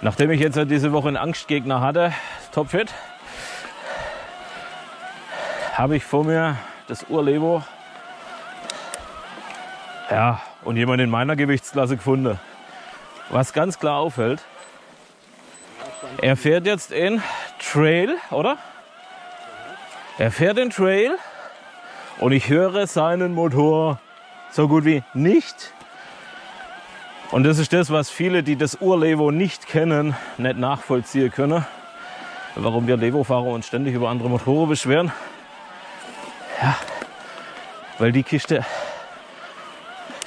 Nachdem ich jetzt diese Woche einen Angstgegner hatte, topfit, habe ich vor mir das Urlevo, ja, und jemand in meiner Gewichtsklasse gefunden. Was ganz klar auffällt, er fährt jetzt in Trail, oder? Er fährt in Trail und ich höre seinen Motor so gut wie nicht. Und das ist das, was viele, die das Urlevo nicht kennen, nicht nachvollziehen können. Warum wir Levo-Fahrer uns ständig über andere Motoren beschweren. Ja, weil die Kiste,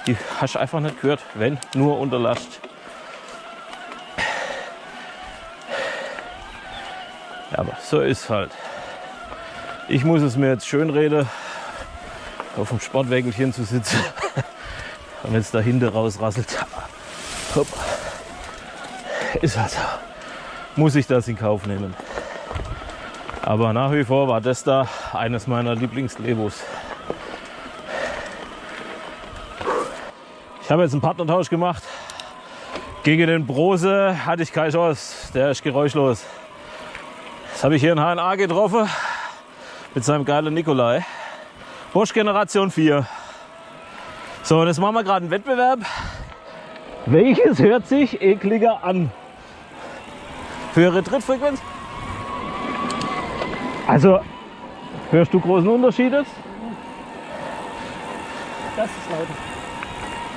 die hast du einfach nicht gehört, wenn nur unter Last. Ja, aber so ist halt. Ich muss es mir jetzt schön reden, auf dem Sportwägelchen zu sitzen und jetzt da hinten rausrasselt. Hopp. Ist halt so. Muss ich das in Kauf nehmen. Aber nach wie vor war das da eines meiner Lieblingslevos. Ich habe jetzt einen Partnertausch gemacht. Gegen den Brose hatte ich keine Chance. Der ist geräuschlos. Jetzt habe ich hier einen HNA getroffen mit seinem geilen Nikolai. Bosch Generation 4. So, und jetzt machen wir gerade einen Wettbewerb. Welches hört sich ekliger an? Höhere Trittfrequenz? Also, hörst du großen Unterschied jetzt? Das ist lauter.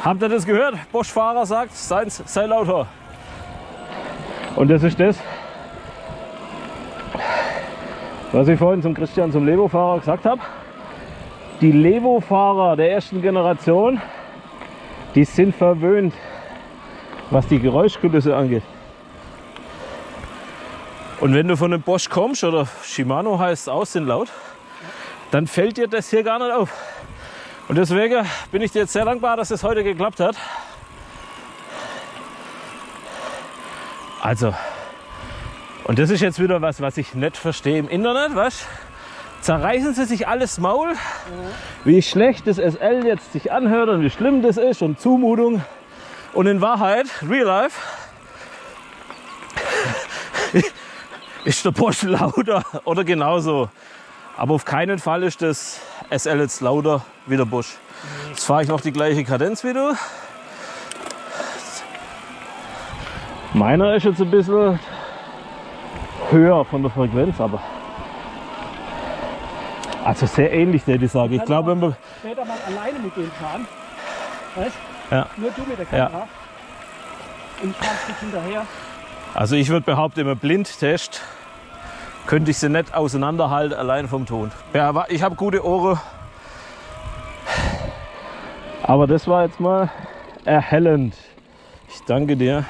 Habt ihr das gehört? Bosch-Fahrer sagt, seins sei lauter. Und das ist das, was ich vorhin zum Christian, zum Levo-Fahrer gesagt habe. Die Levo-Fahrer der ersten Generation, die sind verwöhnt, was die Geräuschkulisse angeht. Und wenn du von einem Bosch kommst, oder Shimano heißt es auch, sind laut, dann fällt dir das hier gar nicht auf. Und deswegen bin ich dir jetzt sehr dankbar, dass es heute geklappt hat. Also, und das ist jetzt wieder was ich nicht verstehe im Internet, weißt? Zerreißen sie sich alles Maul, wie schlecht das SL jetzt sich anhört und wie schlimm das ist und Zumutung. Und in Wahrheit, real life, ist der Bosch lauter oder genauso. Aber auf keinen Fall ist das SL jetzt lauter wie der Bosch. Jetzt fahre ich noch die gleiche Kadenz wie du. Meiner ist jetzt ein bisschen höher von der Frequenz, aber also sehr ähnlich, der die sage. Ich glaube, wenn wir später mal alleine mit dem fahren, weißt? Ja. Nur du mit der Kamera. Ja. Und ich fahre ein Stück hinterher. Also ich würde behaupten, im Blindtest könnte ich sie nicht auseinanderhalten, allein vom Ton. Ja, aber ich habe gute Ohren. Aber das war jetzt mal erhellend. Ich danke dir.